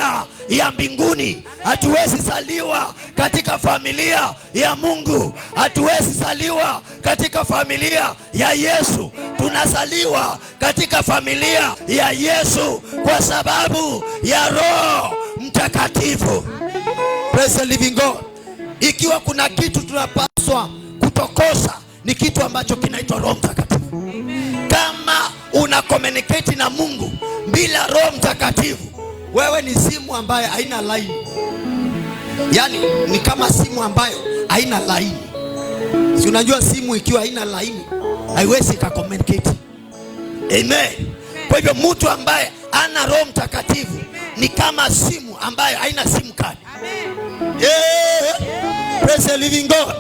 familia ya mbinguni. Hatuwezi zaliwa katika familia ya Mungu. Hatuwezi zaliwa katika familia ya Yesu. Tunazaliwa katika familia ya Yesu kwa sababu ya Roho Mtakatifu. Praise the living God. Ikiwa kuna kitu tunapaswa kutokosa, ni kitu ambacho kinaitwa Roho Mtakatifu. Kama una communicate na Mungu bila Roho Mtakatifu, wewe ni simu ambayo haina line. Yani ni kama simu ambayo haina line. Si unajua simu ikiwa haina line haiwezi ka communicate. Amen. Kwa hivyo mtu ambaye ana Roho Mtakatifu ni kama simu ambayo haina SIM card. Yeah. Praise the living God.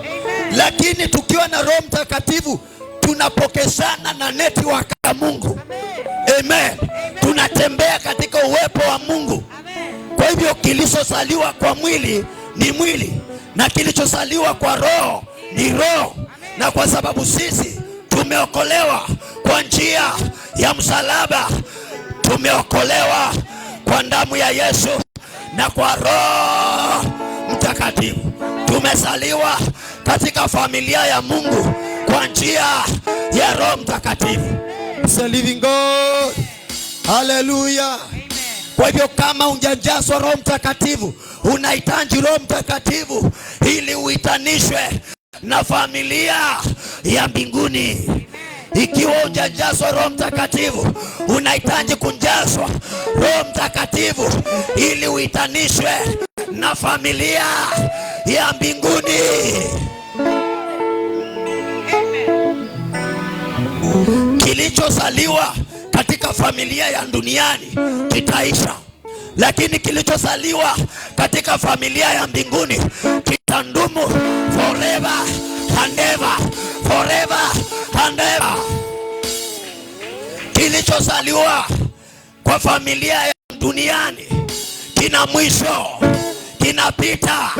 Lakini tukiwa na Roho Mtakatifu tunapokeshana na network ya Mungu. Amen. Tunatembea katika uwepo wa Mungu. Kwa hivyo kilichozaliwa kwa mwili ni mwili, na kilichozaliwa kwa roho ni roho. Na kwa sababu sisi tumeokolewa kwa njia ya msalaba, tumeokolewa kwa damu ya Yesu na kwa Roho Mtakatifu, tumezaliwa katika familia ya Mungu kwa njia ya Roho Mtakatifu. The living God. Hallelujah. Kwa hivyo kama hujajazwa Roho Mtakatifu, unahitaji Roho Mtakatifu ili uitanishwe na familia ya mbinguni. Ikiwa hujajazwa Roho Mtakatifu, unahitaji kujazwa Roho Mtakatifu ili uitanishwe na familia ya mbinguni. Kilichozaliwa katika familia ya duniani kitaisha, lakini kilichozaliwa katika familia ya mbinguni kitadumu forever and ever, forever and ever. Kilichozaliwa kwa familia ya duniani kina mwisho, kinapita,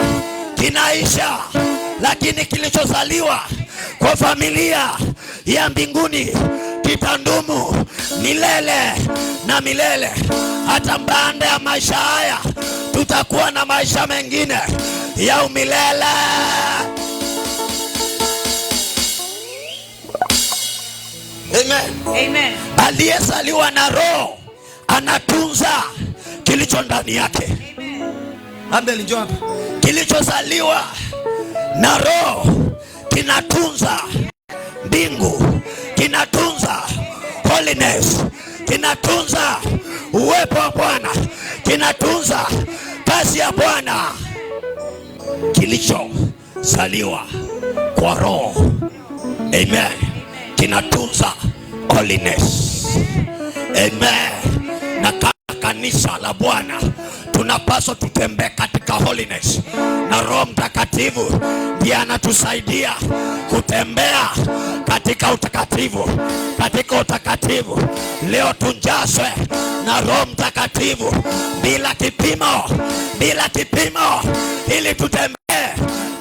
kinaisha, lakini kilichozaliwa kwa familia ya mbinguni kitadumu milele na milele. Hata baada ya maisha haya tutakuwa na maisha mengine ya umilele. Amen. Amen. Aliyezaliwa na Roho anatunza kilicho ndani yake. Amen. Njoo hapa. Kilichozaliwa na Roho kinatunza mbingu, kinatunza holiness, kinatunza uwepo wa Bwana, kinatunza kazi ya Bwana. Kilichozaliwa kwa Roho, amen, kinatunza holiness. Amen. Na kanisa la Bwana tunapaswa tutembee katika holiness, na Roho Mtakatifu ndiye anatusaidia kutembea katika utakatifu. Katika utakatifu leo tunjazwe na Roho Mtakatifu bila kipimo, bila kipimo, ili tutembee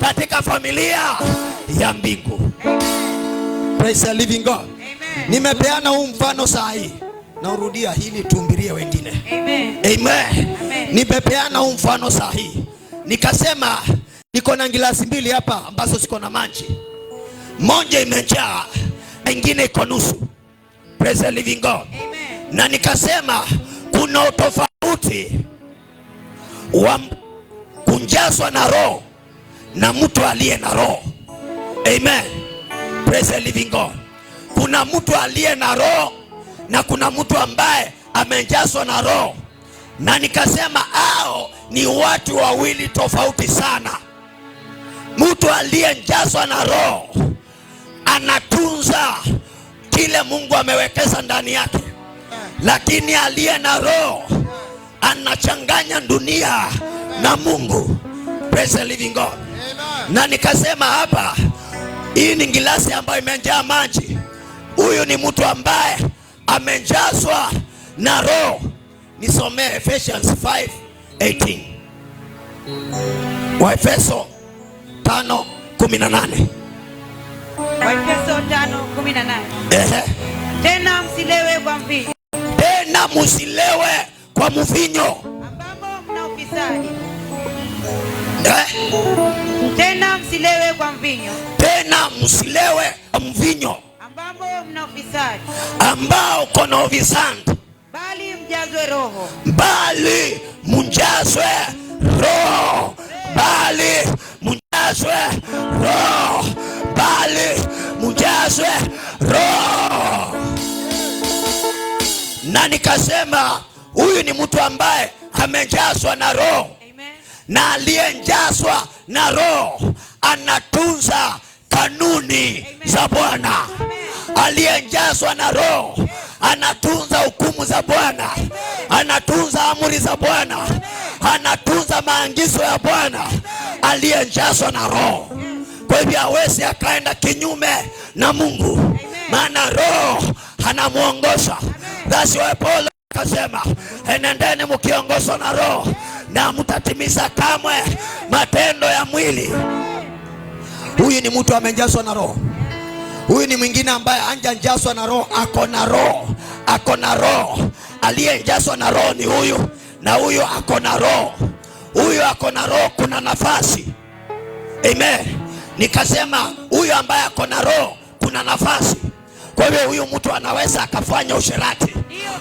katika familia ya mbingu. Praise the living God. Amen. Nimepeana huu mfano saa hii, naurudia hili tuumbirie wengine. Amen. Amen. Amen. Nimepeana huu mfano saa hii, nikasema niko na ngilasi mbili hapa ambazo ziko na maji. Moja imejaa, nyingine iko nusu. Praise the living God. Amen. Na nikasema kuna utofauti wa kunjazwa na Roho na mtu aliye na Roho. Amen. Praise the living God. Kuna mtu aliye na Roho na kuna mtu ambaye amejazwa na Roho. Na nikasema hao ni watu wawili tofauti sana. Mtu aliyejazwa na Roho anatunza kile Mungu amewekeza ndani yake, lakini aliye na Roho anachanganya dunia na Mungu. Praise the living God. Na nikasema hapa, hii ni ngilasi ambayo imejaa maji. Huyu ni mtu ambaye amejazwa na Roho. Nisomee Ephesians 5:18. Waefeso 5:18. Waefeso 5:18. Tena msilewe kwa mvinyo, tena msilewe kwa mvinyo, ambamo msilewe kwa mvinyo, tena msilewe mvinyo ambamo mna ufisadi, ambao kuna ufisadi, bali mjazwe Roho. Bali mjazwe Roho. Bali mjazwe Roho. Bali mjazwe Roho. Na nikasema huyu ni mtu ambaye amejazwa na Roho. Na aliyejazwa na Roho anatunza kanuni za Bwana. Aliyejazwa na Roho anatunza hukumu za Bwana, anatunza amri za Bwana, anatunza maagizo ya Bwana. Aliyejazwa na Roho, kwa hivyo hawezi akaenda kinyume na Mungu, maana Roho anamuongoza. That's why Paul akasema, enendeni mkiongozwa na Roho na mtatimiza kamwe matendo ya mwili. Huyu ni mtu amejazwa na Roho. Huyu ni mwingine ambaye hajajazwa na Roho, ako na Roho. Ako na Roho. Aliyejazwa na Roho ni huyu, na huyu ako na Roho. Huyu ako na Roho, kuna nafasi. Amen. Nikasema huyu ambaye ako na Roho kuna nafasi. Kwa hivyo huyu mtu anaweza akafanya usherati.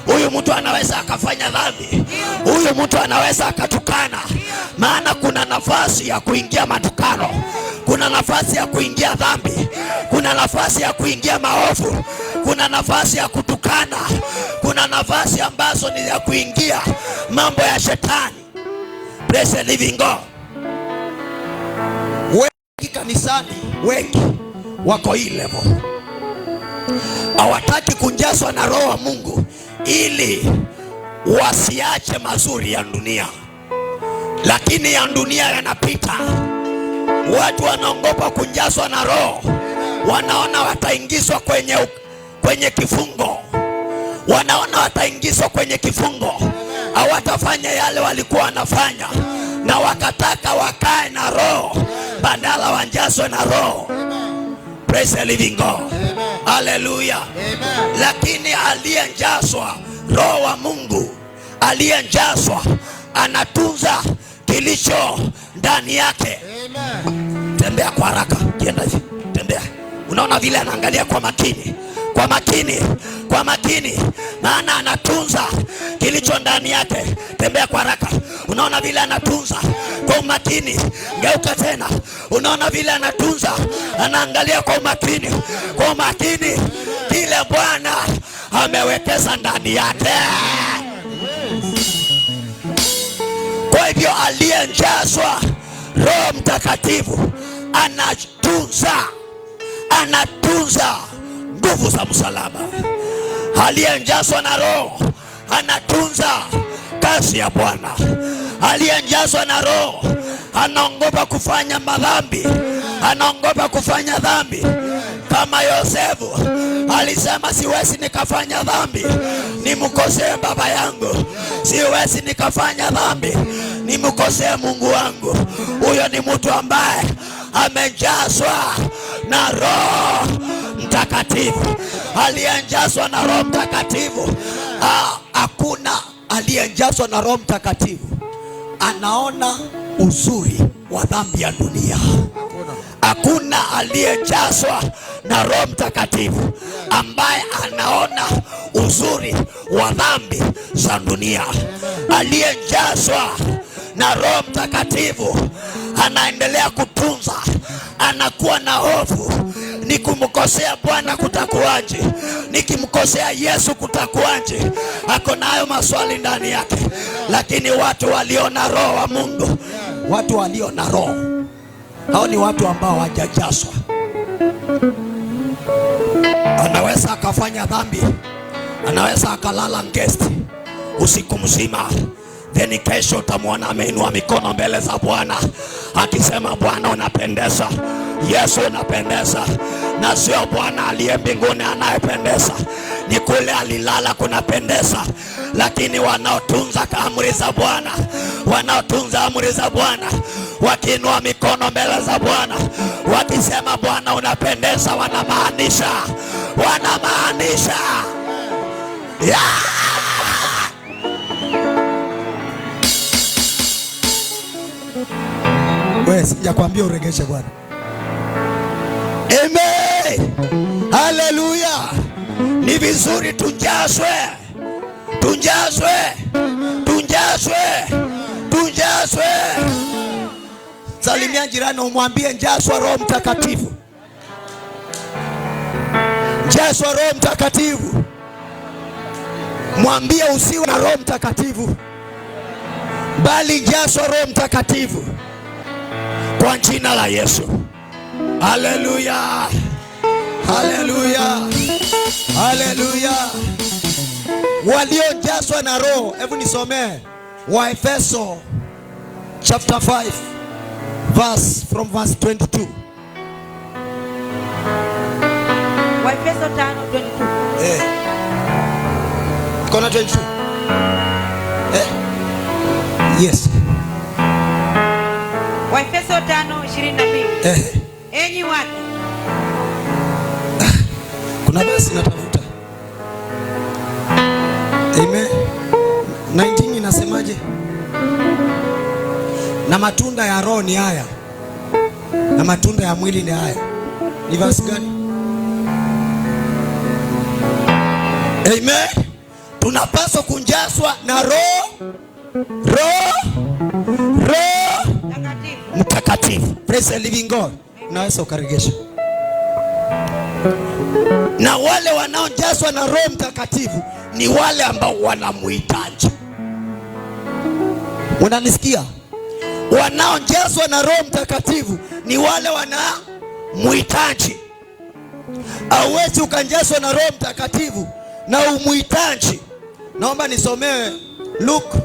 Huyu mtu anaweza akafanya dhambi. Huyu mtu anaweza akatukana. Maana kuna nafasi ya kuingia matukano. Kuna nafasi ya kuingia dhambi. Kuna nafasi ya kuingia maovu. Kuna nafasi ya kutukana. Kuna nafasi ambazo ni ya kuingia mambo ya shetani. Praise the living God. Wengi kanisani, wengi wako hii level. Hawataki kunjazwa na Roho wa Mungu ili wasiache mazuri ya dunia. Lakini ya dunia yanapita. Watu wanaogopa kunjazwa na Roho. Wanaona wataingizwa kwenye kifungo. Wanaona wataingizwa kwenye kifungo. Hawatafanya yale walikuwa wanafanya, na wakataka wakae na Roho badala wanjazwe na Roho. Praise the living God. Hallelujah. Lakini aliyejazwa Roho wa Mungu, aliyejazwa anatunza kilicho ndani yake. Tembea kwa haraka, kienda hivi, tembea. Unaona vile anaangalia kwa makini, kwa makini, kwa makini, maana anatunza kilicho ndani yake. Tembea kwa haraka. Unaona vile anatunza kwa umakini. Geuka tena. Unaona vile anatunza, anaangalia kwa umakini, kwa umakini kile Bwana amewekeza ndani yake. Kwa hivyo aliyejazwa Roho Mtakatifu anatunza nguvu za msalaba. Aliyejazwa na Roho anatunza kazi ya Bwana. Aliyejazwa na Roho anaogopa kufanya madhambi, anaogopa kufanya dhambi. Kama Yosefu alisema, siwezi nikafanya dhambi nimkosee baba yangu, siwezi nikafanya dhambi nimkosee Mungu wangu. Huyo ni mtu ambaye amejazwa na Roho Mtakatifu. Aliyejazwa na Roho Mtakatifu, hakuna aliyejazwa na Roho Mtakatifu anaona uzuri wa dhambi ya dunia. Hakuna aliyejazwa na Roho Mtakatifu ambaye anaona uzuri wa dhambi za dunia. Aliyejazwa na Roho Mtakatifu anaendelea kutunza, anakuwa na hofu. Nikimkosea Bwana kutakuwaje? Nikimkosea Yesu kutakuwaje? Ako nayo maswali ndani yake. Lakini watu waliona Roho wa Mungu, watu waliona Roho, hao ni watu ambao hawajajazwa. Anaweza akafanya dhambi, anaweza akalala ngesti usiku mzima, then kesho utamwona ameinua mikono mbele za Bwana akisema, Bwana unapendeza, Yesu unapendeza. Na sio Bwana aliye mbinguni anayependeza, ni kule alilala kunapendeza. Lakini wanaotunza amri za Bwana, wanaotunza amri za Bwana, wakiinua mikono mbele za Bwana wakisema, Bwana unapendeza, wanamaanisha yeah! Wewe sijakwambia uregeshe Bwana. Haleluya. Ni vizuri tunjazwe, tunjazwe, tunjazwe, tunjazwe. Salimia jirani umwambie njazwa Roho Mtakatifu. Njazwa Roho Mtakatifu. Mwambie usiwe na Roho Mtakatifu, bali njazwa Roho Mtakatifu kwa jina la Yesu. Haleluya. Haleluya. Haleluya. Waliojazwa na Roho, hebu nisomee Waefeso chapter 5 from verse 22. Waefeso 5:22. Kona 22. Yes. Waefeso 5:22. Enyi wake. Kuna basi natafuta. Amen. 19 inasemaje? Na matunda ya Roho ni haya, na matunda ya mwili ni haya. Ni verse gani? Amen. Tunapaswa kunjazwa na Roho Mtakatifu. Praise the living God. Naweza ukaregesha. Na wale wanaojazwa na Roho Mtakatifu ni wale ambao wanamuhitaji. Unanisikia? Wanaojazwa na Roho Mtakatifu ni wale wanamuhitaji. Hauwezi ukanjazwa na Roho Mtakatifu na umuhitaji. Naomba nisomee Luke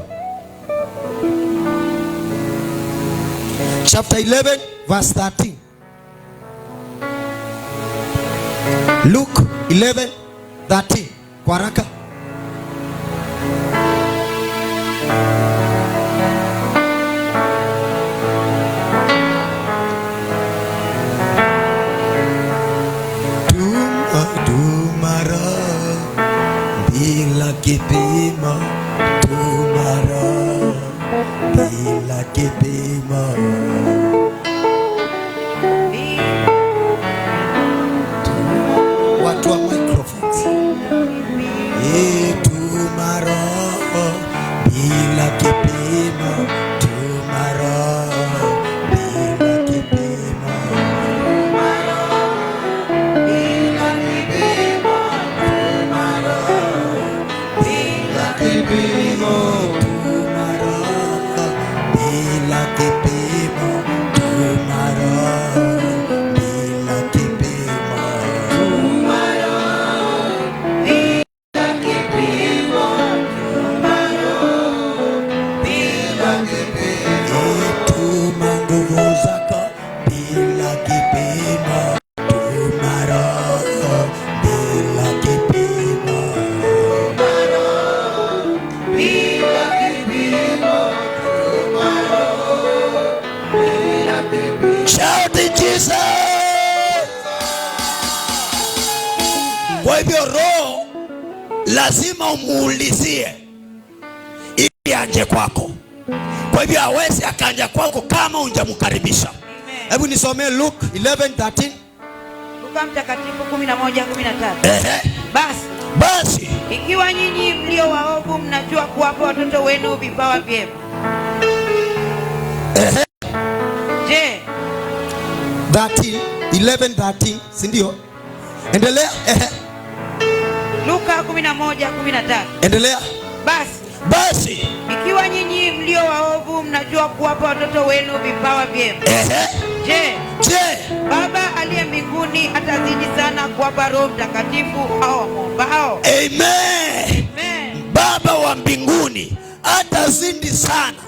chapter 11 verse 13. Luke 11:13 kwa haraka. Tumara bila kipimo, tumara bila kipimo. Watu wa microphones. Tumara bila kipimo, tumara bila kipimo. Kwa hivyo Roho lazima umuulizie ili anje kwako. Kwa hivyo hawezi akanja kwako kama unjamkaribisha. Hebu nisomee Luke 11:13. Luka Mtakatifu 11:13. Basi ikiwa nyinyi mlio waovu mnajua kuwapa watoto wenu vipawa vyema. Je, 11:13, si ndio? Endelea. Luka 11:13. Endelea. Basi ikiwa nyinyi mlio waovu mnajua kuwapa watoto wenu vipawa vyema. Je, Baba aliye mbinguni atazidi sana kuwapa Roho Mtakatifu hao wamwombao? Amen. Baba wa mbinguni atazidi sana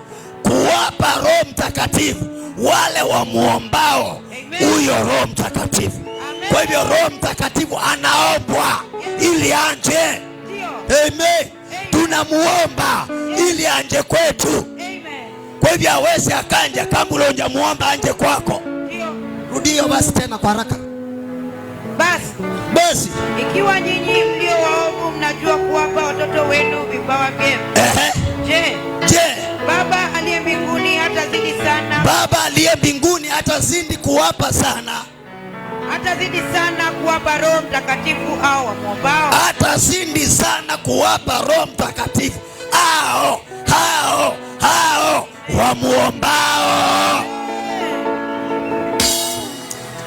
kuwapa Roho Mtakatifu wale wamwombao huyo Roho Mtakatifu. Kwa hivyo Roho Mtakatifu anaombwa ili anje. Amen. Tunamuomba ili anje kwetu. Kwa hivyo hawezi akanja kama ule unjamuomba anje kwako. Rudio basi tena kwa haraka. Basi ikiwa nyinyi mlio waovu mnajua kuwapa watoto wenu vipawa vyema. Je, Baba aliye mbinguni hatazidi sana? Baba aliye mbinguni hatazidi kuwapa sana. atazidi sana kuwapa Roho Mtakatifu hao wamwombao. Atazidi sana kuwapa Roho Mtakatifu hao wamwombao.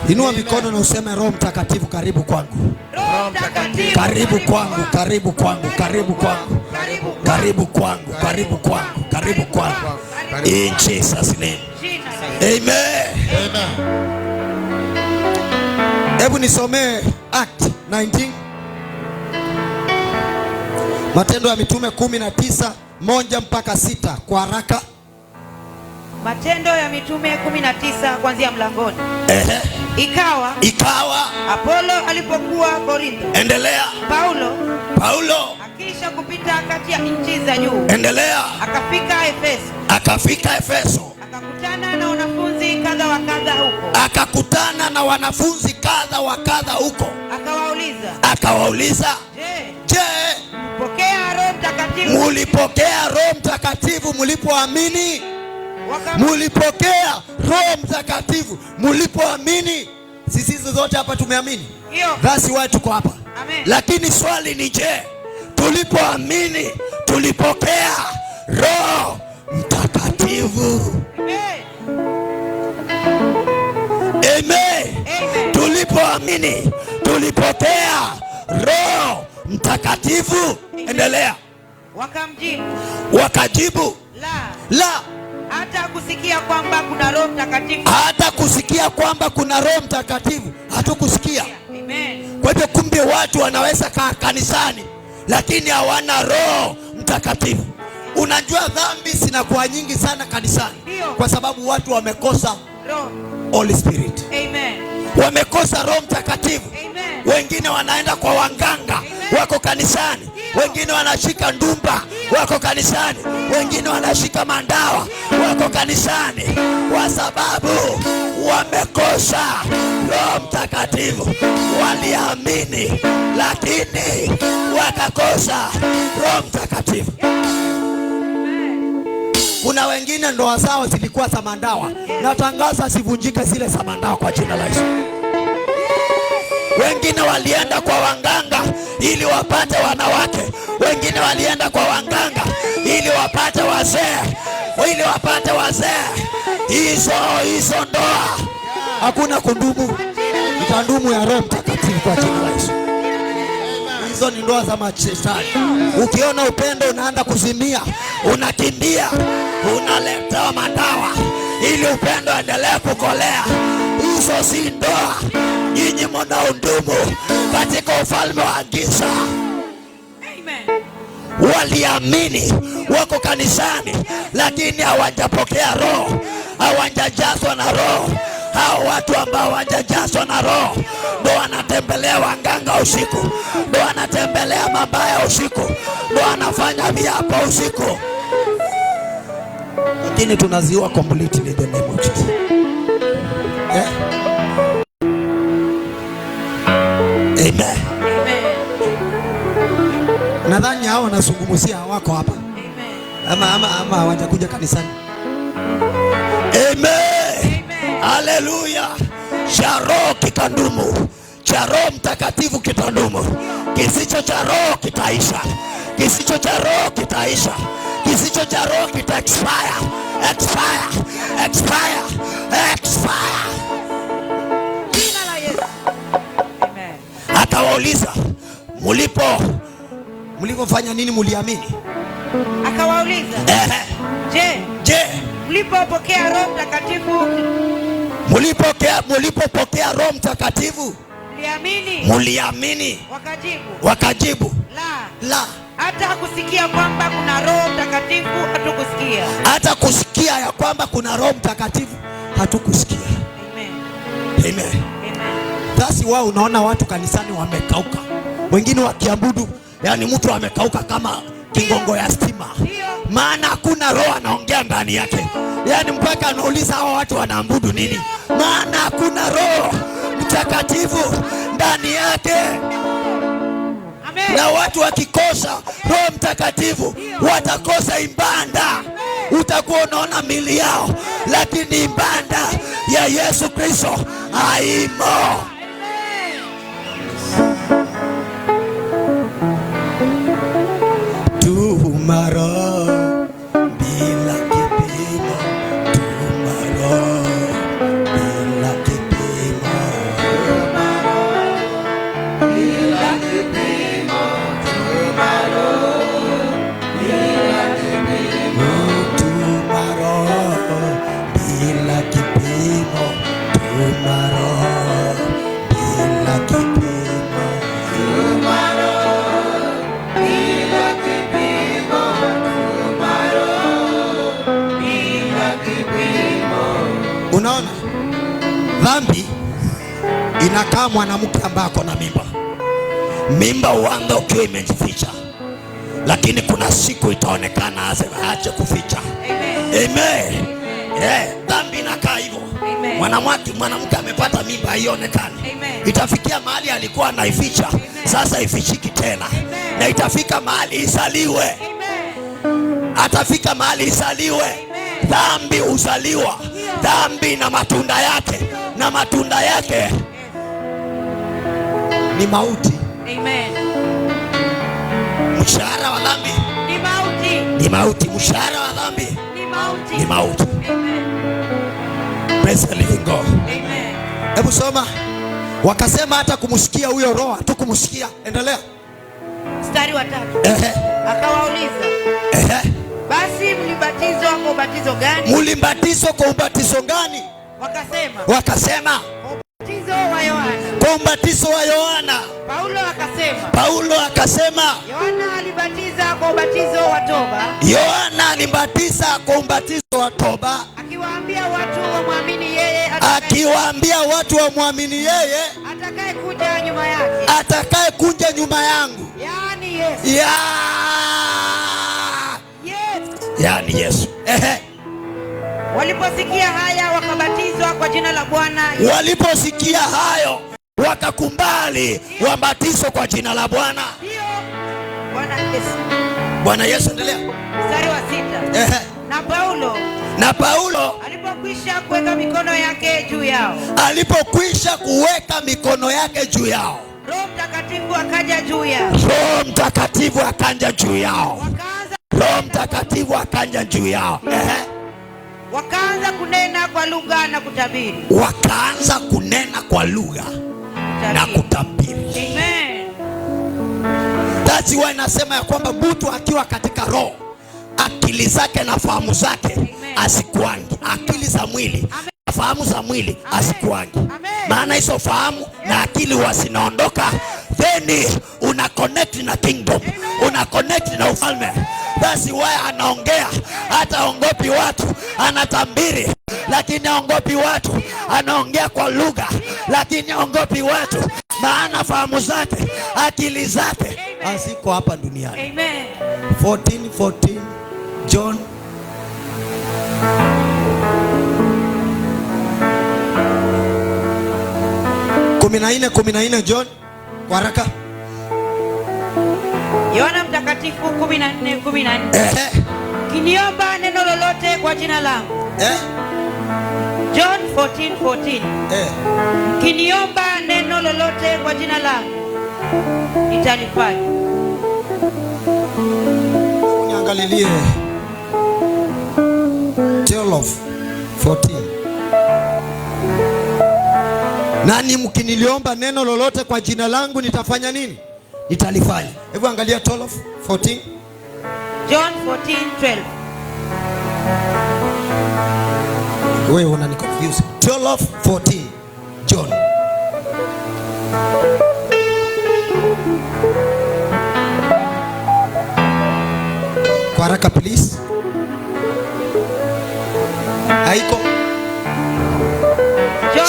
Inua mikono na useme, Roho Mtakatifu karibu kwangu. Roho Mtakatifu karibu kwangu, karibu kwangu, karibu kwangu, karibu kwangu, karibu kwangu, karibu kwangu. In Jesus name. Amen. Hebu nisomee Act 19. Matendo ya Mitume 19:1 mpaka 6 kwa haraka. Matendo ya Mitume 19 kuanzia mlangoni. Ikawa Apolo alipokuwa Korintho. Endelea. Paulo akisha kupita kati ya nchi za juu. Endelea. Akafika Efeso. Akakutana na wanafunzi kadha wa kadha huko. Akawauliza, je, mulipokea Roho Mtakatifu mulipoamini? Mulipokea Roho Mtakatifu mulipoamini? Sisi zote hapa tumeamini. Basi watu tuko hapa. Lakini swali ni je, tulipoamini tulipokea Roho Mtakatifu? Amen. Tulipoamini tulipokea Roho Mtakatifu? Endelea. Wakajibu la. Hata kusikia kwamba kuna Roho Mtakatifu. Hata kusikia kwamba kuna Roho Mtakatifu hatukusikia. Amen. Kwa hivyo kumbe watu wanaweza kaa kanisani lakini hawana Roho Mtakatifu. Unajua dhambi zinakuwa nyingi sana kanisani kwa sababu watu wamekosa Holy Spirit. Amen. Wamekosa Roho Mtakatifu. Amen. Wengine wanaenda kwa wanganga, wako kanisani. Wengine wanashika ndumba, wako kanisani. Wengine wanashika mandawa, wako kanisani, kwa sababu wamekosa Roho Mtakatifu. Waliamini lakini wakakosa Roho Mtakatifu. Kuna wengine ndoa zao zilikuwa za mandawa. Natangaza sivunjike zile za mandawa kwa jina la Yesu. Wengine walienda kwa wanganga ili wapate wanawake. Wengine walienda kwa wanganga ili wapate wazee. Hizo ndoa hakuna kundumu. Itandumu ya Roho Mtakatifu kwa jina la Yesu. Hizo ni ndoa za mashetani. Ukiona upendo unaanza kuzimia, unakimbia, unaleta madawa ili upendo endelee kukolea. Hizo si ndoa. Nyinyi mnaundumu katika ufalme wa giza. Amen. Waliamini, wako kanisani lakini hawajapokea Roho, hawajajazwa na Roho. Hao watu ambao hawajajazwa na Roho ndio wanatembelea wanganga usiku, ndio wanatembelea mabaya usiku, ndio wanafanya viapo usiku. Lakini tunaziwa completely in the name of Jesus. Amen. Nadhani hao wanazungumzia wako hapa. Ama hawajakuja kanisani. Amen. Haleluya. Cha Roho kitandumu, cha Roho Mtakatifu kitandumu. Kisicho cha Roho kitaisha. Kisicho cha Roho kitaisha. Kisicho cha Roho kita expire. Jina la Yesu. Amen. Akawauliza, mlipofanya nini muliamini? Akawauliza, je, mlipopokea Roho Mtakatifu? Mulipopokea Roho Mtakatifu muliamini? Wakajibu la. Hata kusikia kwamba kuna Roho Mtakatifu hatukusikia. Hata kusikia ya kwamba kuna Roho Mtakatifu hatukusikia. Amen. Basi wao unaona watu kanisani wamekauka. Wengine wakiabudu, yani mtu amekauka kama kingongo ya stima. Maana hakuna Roho anaongea ndani yake. Yani mpaka anauliza hao watu wanaabudu nini? Maana hakuna Roho Mtakatifu ndani yake. Amen. Na watu wakikosa Roho Mtakatifu watakosa ibada. Utakuwa unaona mili yao lakini ibada ya Yesu Kristo haimo. Unaona, dhambi inakaa mwanamke ambaye ako na mimba. Mimba uanza ukiwa imejificha, lakini kuna siku itaonekana aache kuficha. Amen. Dhambi inakaa hivyo. Mwanamke amepata mimba haionekani. Itafika mahali alikuwa anaificha, sasa ifichiki tena. Na itafika mahali isaliwe. Atafika mahali isaliwe. Dhambi uzaliwa. Dhambi na matunda yake, na matunda yake ni mauti. Amen. Mshahara wa dhambi ni mauti. Ni mauti. Mshahara wa dhambi ni mauti. Ni mauti. Amen. Praise the living God. Amen. Hebu soma. Wakasema hata kumsikia huyo roho tu kumsikia. Endelea. Mstari wa 3. Akawauliza, basi mlibatizwa kwa ubatizo gani? Mlibatizwa kwa ubatizo gani? Wakasema ubatizo wa Yohana. Kwa ubatizo wa Yohana. Paulo akasema Yohana alibatiza kwa ubatizo wa toba. Yohana alibatiza kwa ubatizo wa toba, akiwaambia watu wamwamini yeye, atakayekuja nyuma yake, atakayekuja nyuma yangu, yaani Yesu. Yaani Yesu. Waliposikia haya wakabatizwa kwa jina la Bwana. Waliposikia hayo wakakubali wabatizwe kwa jina la Bwana. Ndio. Bwana Yesu. Bwana Yesu, endelea. Mstari wa 6. Na Paulo alipokwisha kuweka mikono yake juu yao. Alipokwisha kuweka mikono yake juu yao, Roho Mtakatifu akaja juu yao. Roho Mtakatifu akaja juu yao. Roho Mtakatifu akaja juu yao. Wakaanza kunena kwa lugha na kutabiri. Wakaanza kunena kwa lugha na kutabiri. Amen. That's why nasema ya kwamba mtu akiwa katika roho, akili zake na fahamu zake asikuangi. Akili za mwili na fahamu za mwili asikuangi. Maana hizo fahamu na akili wasinaondoka, then una connect na kingdom, una connect na ufalme. That's why anaongea hata aongopi watu, anatabiri lakini aongopi watu, anaongea kwa lugha lakini aongopi watu, maana fahamu zake, akili zake haziko hapa duniani. Amen. 14 John 14 John, kwa haraka. Yohana Mtakatifu 14:14. Kiniomba neno lolote kwa jina langu. John 14:14. Kiniomba neno lolote kwa jina langu nitalifanya. Niangalilie 12:14. Nani mkiniliomba neno lolote kwa jina langu nitafanya nini? Nitalifanya. Hebu angalia 12:14. John 14:12. Wewe unani confuse. 12:14 John. Kwa haraka please. Haiko.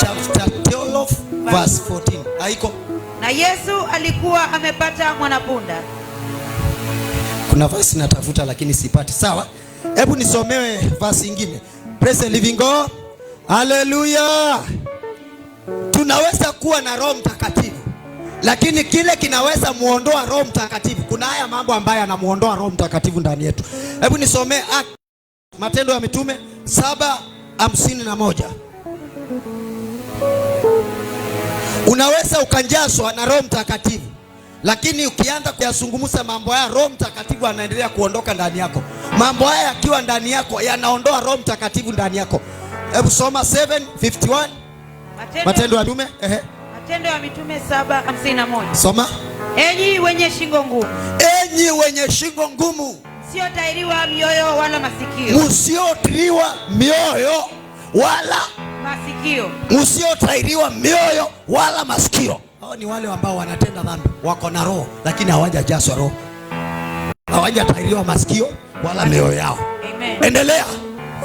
Chapter 12 verse 14. Haiko. Na Yesu alikuwa amepata mwanapunda. Kuna verse natafuta lakini sipati. Sawa. Hebu nisomewe verse nyingine. Praise the living God. Hallelujah. Tunaweza kuwa na Roho Mtakatifu, lakini kile kinaweza muondoa Roho Mtakatifu. Kuna haya mambo ambayo yanamuondoa Roho Mtakatifu ndani yetu. Hebu nisomee Matendo ya Mitume 7:51. Unaweza ukanjazwa na Roho Mtakatifu, lakini ukianza kuyazungumza mambo haya, Roho Mtakatifu anaendelea kuondoka ndani yako. Mambo haya yakiwa ndani yako yanaondoa Roho Mtakatifu ndani yako. Hebu soma 7:51. Matendo ya Mitume. Matendo ya Mitume 7:51. Soma. Enyi wenye shingo ngumu. Enyi wenye shingo ngumu. Msiotairiwa mioyo wala masikio. Msiotairiwa mioyo wala masikio. Msiotairiwa mioyo wala masikio. Hao ni wale ambao wanatenda dhambi, wako na roho lakini hawajajazwa roho. Hawajatairiwa masikio wala mioyo yao. Amen. Endelea.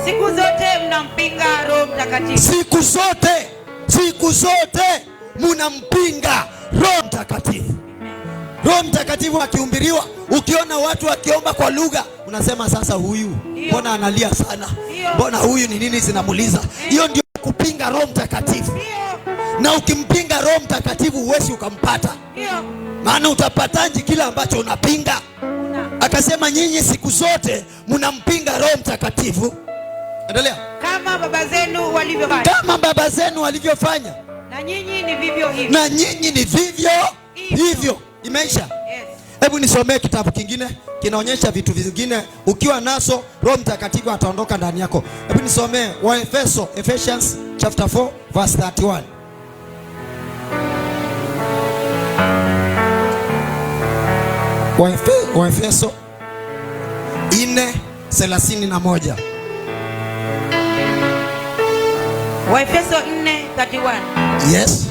siku zote mnampinga Roho Mtakatifu. Siku zote mnampinga Roho Mtakatifu. Roho Mtakatifu akihubiriwa, ukiona watu wakiomba kwa lugha, unasema sasa huyu mbona analia sana? Mbona huyu ni nini zinamuliza? Hiyo ndio kupinga Roho Mtakatifu. Na ukimpinga Roho Mtakatifu huwezi ukampata. Maana utapatanji kila ambacho unapinga. Akasema nyinyi siku zote mnampinga Roho Mtakatifu. Endelea. Kama baba zenu walivyofanya. Na nyinyi ni vivyo hivyo. Imeisha? Yes. Hebu nisomee kitabu kingine kinaonyesha vitu vingine. Ukiwa naso Roho Mtakatifu ataondoka ndani yako. Hebu nisomee Ephesians chapter 4 verse 31. Waefeso 4:31. Waefeso 4:31. Yes.